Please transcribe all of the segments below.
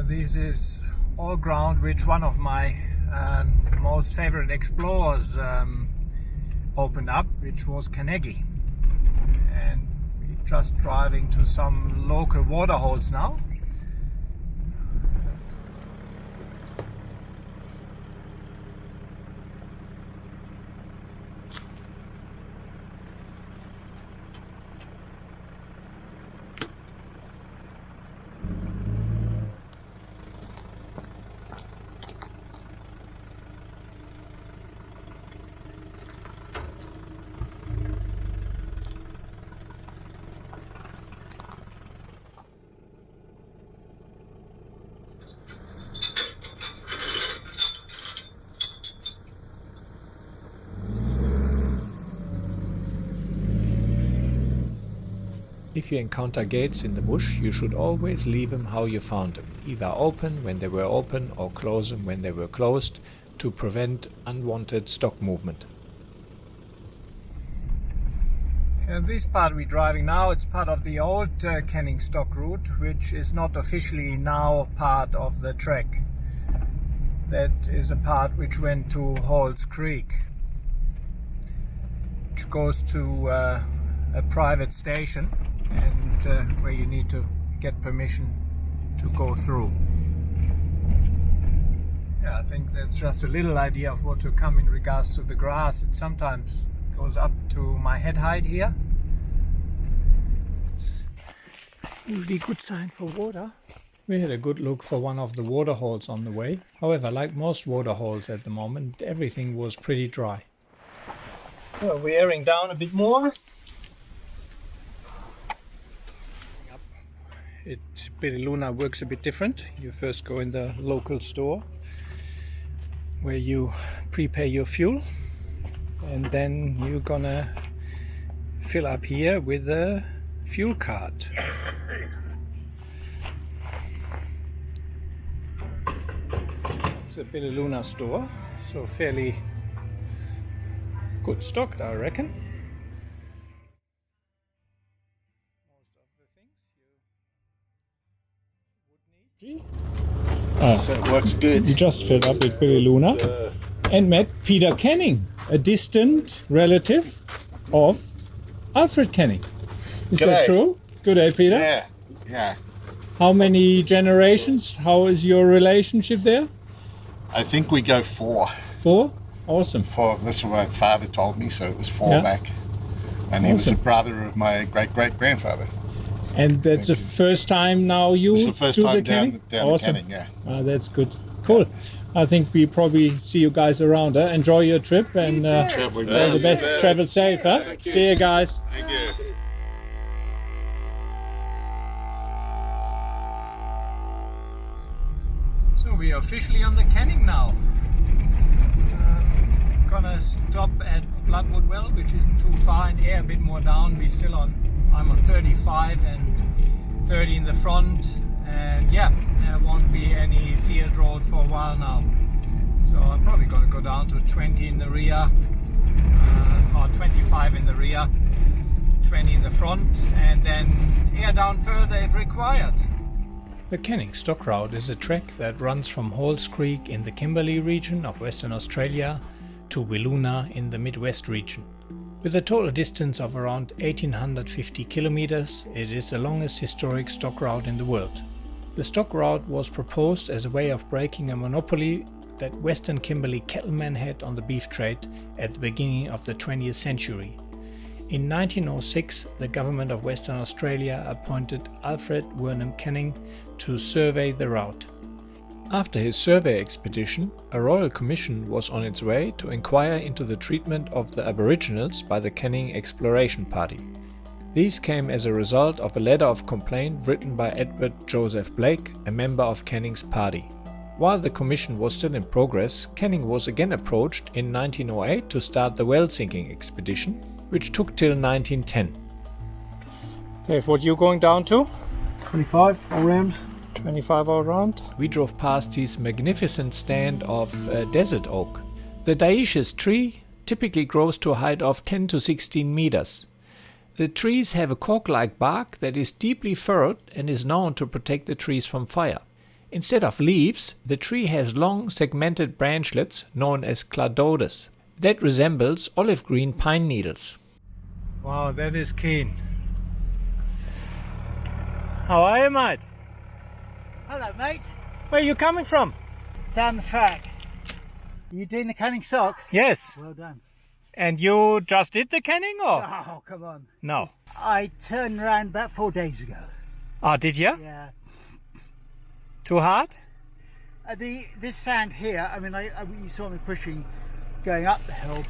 This is all ground which one of my most favorite explorers opened up, which was Carnegie. And we're just driving to some local waterholes now. If you encounter gates in the bush, you should always leave them how you found them, either open when they were open or close them when they were closed, to prevent unwanted stock movement. This part we're driving now, it's part of the old Canning stock route, which is not officially now part of the trek. That is a part which went to Halls Creek, which goes to a private station, and where you need to get permission to go through. Yeah, I think that's just a little idea of what to come in regards to the grass. It sometimes goes up to my head height here. It's usually a good sign for water. We had a good look for one of the waterholes on the way. However, like most waterholes at the moment, everything was pretty dry. Well, we're airing down a bit more. Bililuna works a bit different. You first go in the local store where you prepay your fuel, and then you're gonna fill up here with a fuel card. It's a Bililuna store, so fairly good stocked, I reckon. So it works good. You just filled up with Bililuna and met Peter Canning, a distant relative of Alfred Canning. Is that G'day. true? Good day, Peter. Yeah. How many generations? How is your relationship there? I think we go 4. 4? Awesome. 4. This is what my father told me, so it was 4 Yeah. back. And he was a Awesome. brother of my great-great-grandfather. And that's the first time now you It's the first do time the down Canning? the Awesome. Canning, yeah. That's good. Cool. I think we probably see you guys around. Enjoy your trip and Traveling all the best. Yeah. Travel safe. See you guys. Thank you. So we are officially on the Canning now. Gonna stop at Bloodwood Well, which isn't too far, and air a bit more down. I'm on 35 and 30 in the front, and yeah, there won't be any sealed road for a while now. So I'm probably gonna go down to 20 in the rear, or 25 in the rear, 20 in the front, and then air down further if required. The Canning Stock Route is a trek that runs from Halls Creek in the Kimberley region of Western Australia to Wiluna in the Midwest region. With a total distance of around 1850 kilometers, it is the longest historic stock route in the world. The stock route was proposed as a way of breaking a monopoly that Western Kimberley cattlemen had on the beef trade at the beginning of the 20th century. In 1906, the government of Western Australia appointed Alfred Vernon Canning to survey the route. After his survey expedition, a royal commission was on its way to inquire into the treatment of the Aboriginals by the Canning Exploration Party. These came as a result of a letter of complaint written by Edward Joseph Blake, a member of Canning's party. While the commission was still in progress, Canning was again approached in 1908 to start the well-sinking expedition, which took till 1910. Okay, what you going down to? 25 all round. 25 all around. We drove past this magnificent stand of desert oak. The dioecious tree typically grows to a height of 10 to 16 meters. The trees have a cork-like bark that is deeply furrowed and is known to protect the trees from fire. Instead of leaves, the tree has long segmented branchlets known as cladodes that resembles olive green pine needles. Wow, that is keen. How are you, mate? Hello, mate. Where are you coming from? Down the track. Are you doing the canning sock? Yes. Well done. And you just did the canning or? Oh, come on. No. I turned around about 4 days ago. Oh, did you? Yeah. Too hard? This sand here, I mean, you saw me pushing, going up the hill.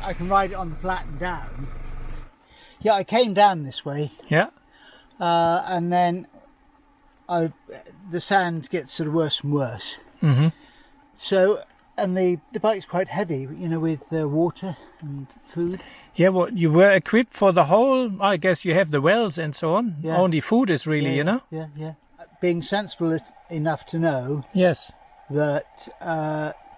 I can ride it on the flat and down. Yeah, I came down this way, Yeah. and then the sand gets sort of worse and worse. Mm-hmm. So, and the bike's quite heavy, you know, with water and food. Yeah, well, you were equipped for the whole, I guess you have the wells and so on. Yeah. Only food is really, Yeah, you know? Yeah. Being sensible enough to know Yes. that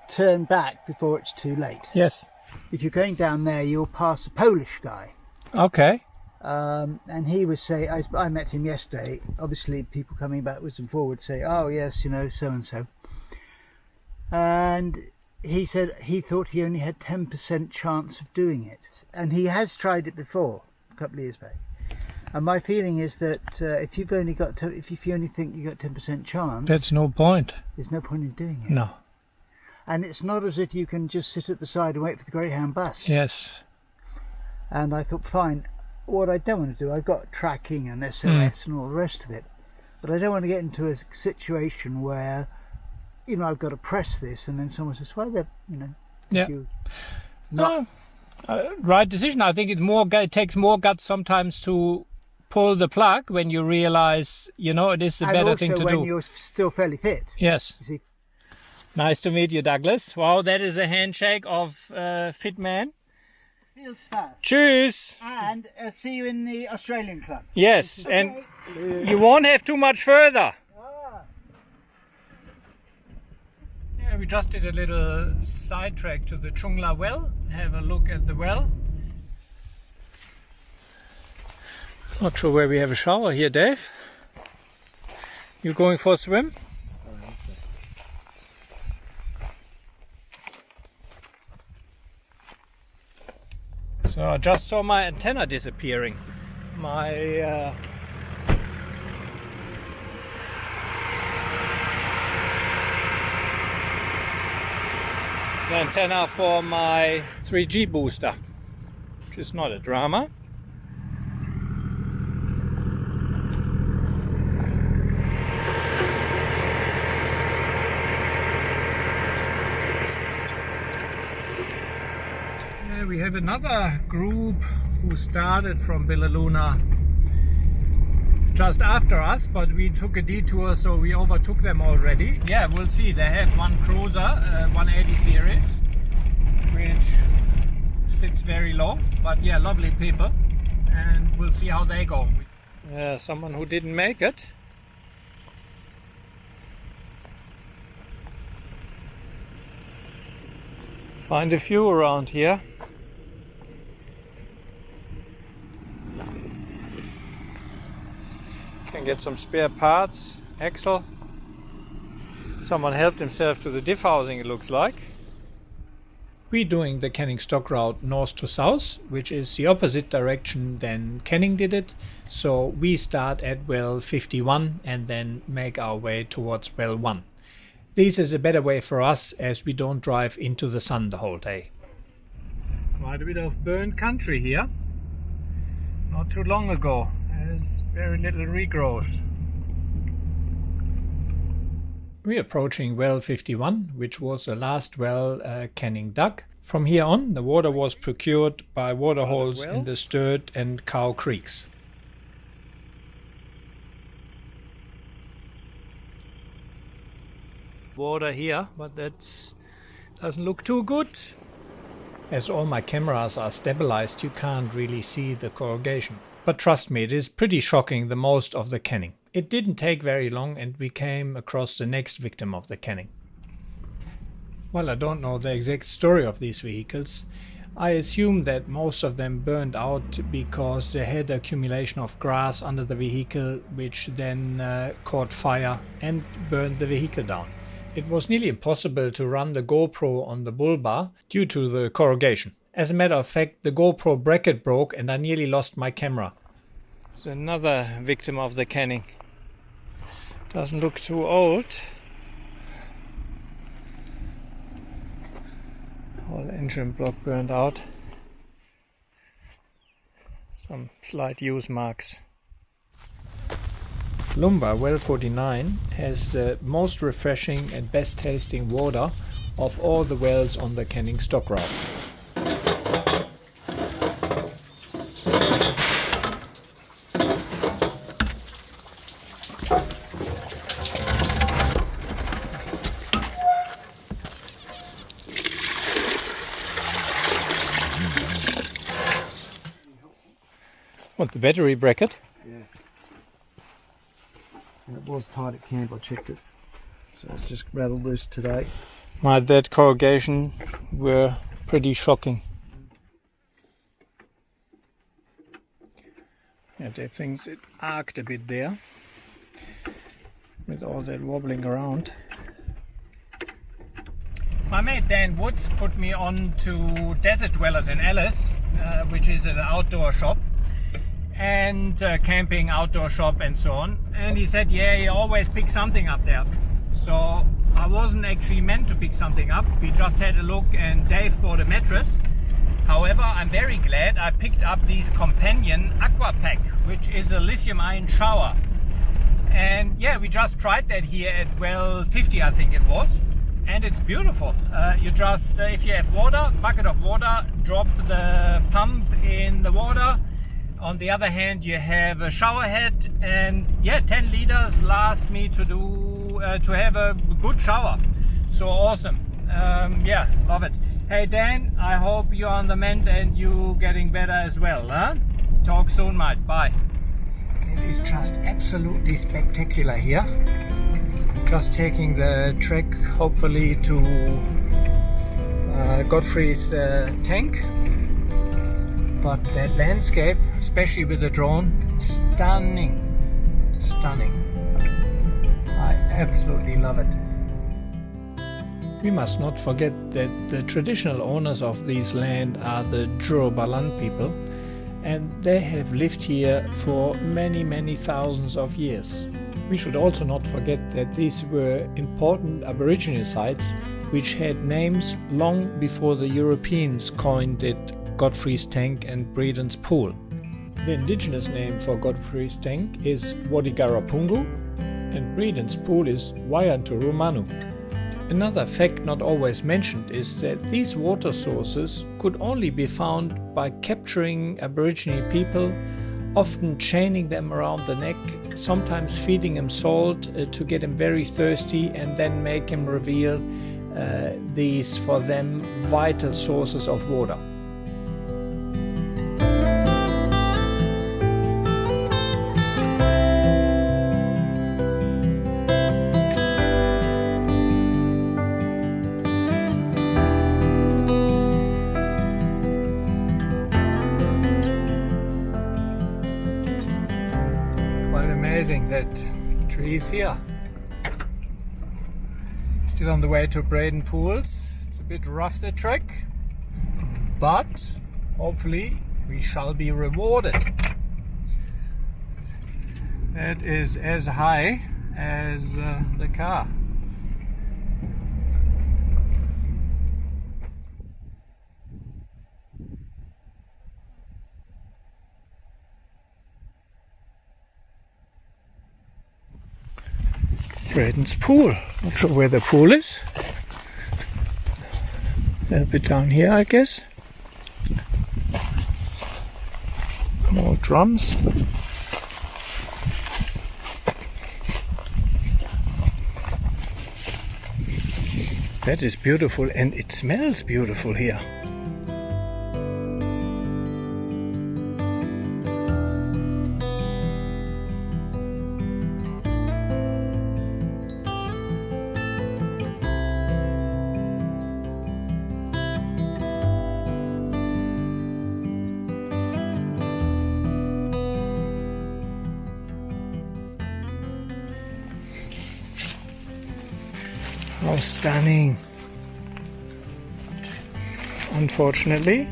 turn back before it's too late. Yes. If you're going down there, you'll pass a Polish guy. Okay. And he was saying, I met him yesterday. Obviously, people coming backwards and forwards say, oh, yes, you know, so and so. And he said he thought he only had 10% chance of doing it. And he has tried it before, a couple of years back. And my feeling is that if you only think you got 10% chance, That's no point. there's no point in doing it. No. And it's not as if you can just sit at the side and wait for the Greyhound bus. Yes. And I thought, fine, what I don't want to do, I've got tracking and SOS and all the rest of it, but I don't want to get into a situation where, you know, I've got to press this and then someone says, well, you know, Yeah. you No. Right decision. I think it takes more guts sometimes to pull the plug when you realize, you know, it is the better thing to and also when do. you're still fairly fit. Yes. You see. Nice to meet you, Douglas. Wow, that is a handshake of fit man. Feels fast. Cheers. And see you in the Australian club. Yes, and you won't have too much further. Yeah, we just did a little sidetrack to the Chungla well. Have a look at the well. Not sure where we have a shower here, Dave. You going for a swim? So I just saw my antenna disappearing. My the antenna for my 3G booster, which is not a drama. We have another group who started from Bililuna just after us, but we took a detour, so we overtook them already. Yeah, we'll see. They have one cruiser, 180 series, which sits very low, but yeah, lovely people, and we'll see how they go. Someone who didn't make it. Find a few around here. Can get some spare parts, axle. Someone helped himself to the diff housing, it looks like. We're doing the Canning stock route north to south, which is the opposite direction than Canning did it. So we start at well 51 and then make our way towards well 1. This is a better way for us as we don't drive into the sun the whole day. Quite a bit of burnt country here. Not too long ago. There's very little regrowth. We're approaching well 51, which was the last well Canning dug. From here on, the water was procured by water holes in the Sturt and Cow creeks. Water here, but that doesn't look too good. As all my cameras are stabilized, you can't really see the corrugation. But trust me, it is pretty shocking, the most of the canning. It didn't take very long and we came across the next victim of the canning. Well, I don't know the exact story of these vehicles. I assume that most of them burned out because they had accumulation of grass under the vehicle, which then caught fire and burned the vehicle down. It was nearly impossible to run the GoPro on the bull bar due to the corrugation. As a matter of fact, the GoPro bracket broke and I nearly lost my camera. It's another victim of the canning. Doesn't look too old. Whole engine block burned out. Some slight use marks. Lumba Well 49 has the most refreshing and best tasting water of all the wells on the canning stock route. What, the battery bracket? Yeah. And it was tight at camp, I checked it. So it's just rattled loose today. That corrugation were pretty shocking. Yeah, they think it arced a bit there with all that wobbling around. My mate Dan Woods put me on to Desert Dwellers in Alice, which is an outdoor shop and camping outdoor shop and so on. And he said, yeah, you always pick something up there. So I wasn't actually meant to pick something up. We just had a look and Dave bought a mattress. However, I'm very glad I picked up this Companion Aqua Pack, which is a lithium ion shower. And yeah, we just tried that here at Well 50, I think it was. And it's beautiful. You just, if you have water, bucket of water, drop the pump in the water. On the other hand, you have a shower head, and yeah, 10 liters last me to do to have a good shower. So awesome. Yeah, love it. Hey Dan, I hope you're on the mend and you getting better as well. Huh? Talk soon, mate. Bye. It is just absolutely spectacular here. Just taking the trek, hopefully to Godfrey's tank. But that landscape, especially with the drone, stunning. I absolutely love it. We must not forget that the traditional owners of this land are the Jurubalan people, and they have lived here for many thousands of years. We should also not forget that these were important Aboriginal sites which had names long before the Europeans coined it Godfrey's Tank and Breaden's Pool. The indigenous name for Godfrey's Tank is Wadigarrapungu and Breaden's Pool is Wajanturumanu. Another fact not always mentioned is that these water sources could only be found by capturing Aboriginal people, often chaining them around the neck, sometimes feeding them salt to get them very thirsty and then make them reveal these for them vital sources of water. Amazing that tree is here. Still on the way to Breaden Pools. It's a bit rough the trek, but hopefully we shall be rewarded. That is as high as the car. Breaden's Pool. Not sure where the pool is. A little bit down here, I guess. More drums. That is beautiful, and it smells beautiful here. How stunning. Unfortunately,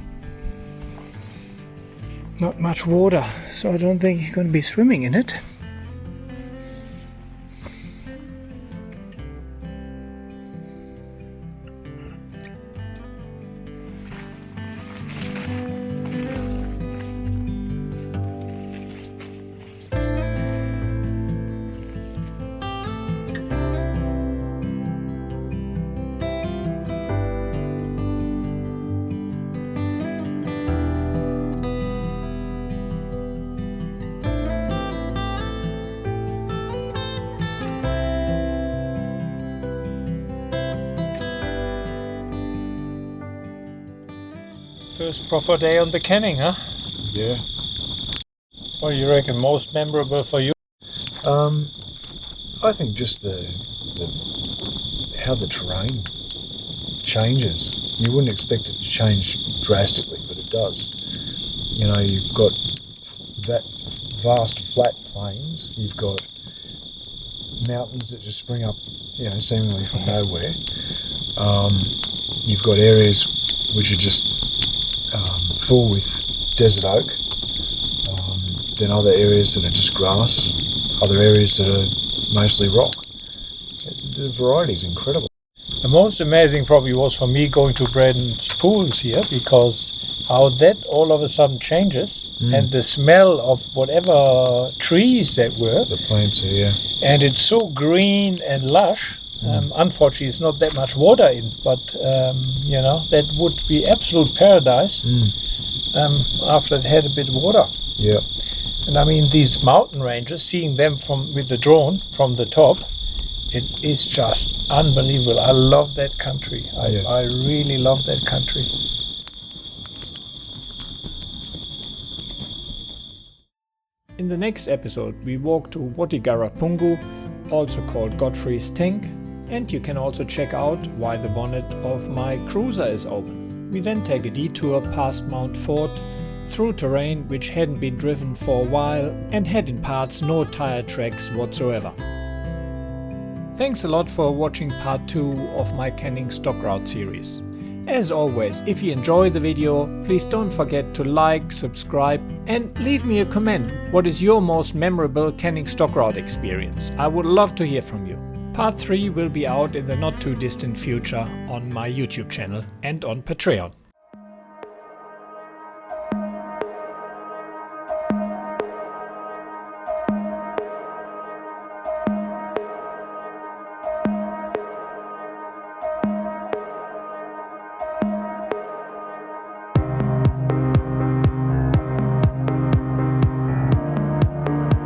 not much water, so I don't think you're going to be swimming in it. First proper day on the canning, huh? Yeah. What do you reckon most memorable for you? I think just how the terrain changes. You wouldn't expect it to change drastically, but it does. You know, you've got that vast flat plains. You've got mountains that just spring up, you know, seemingly from nowhere. You've got areas which are just full with desert oak, then other areas that are just grass, other areas that are mostly rock. The variety is incredible. The most amazing probably was for me going to Breaden Pools here, because how that all of a sudden changes, and the smell of whatever trees that were. The plants are, yeah. And it's so green and lush. Unfortunately, it's not that much water in, but you know, that would be absolute paradise after it had a bit of water. Yeah. And I mean, these mountain ranges, seeing them with the drone from the top, it is just unbelievable. I love that country. I really love that country. In the next episode, we walk to Wajanturumanu, also called Godfrey's Tank, and you can also check out why the bonnet of my cruiser is open. We then take a detour past Mt Ford, through terrain which hadn't been driven for a while and had in parts no tire tracks whatsoever. Thanks a lot for watching part 2 of my canning stock route series. As always, if you enjoy the video, please don't forget to like, subscribe and leave me a comment. What is your most memorable canning stock route experience? I would love to hear from you. Part 3 will be out in the not too distant future on my YouTube channel and on Patreon.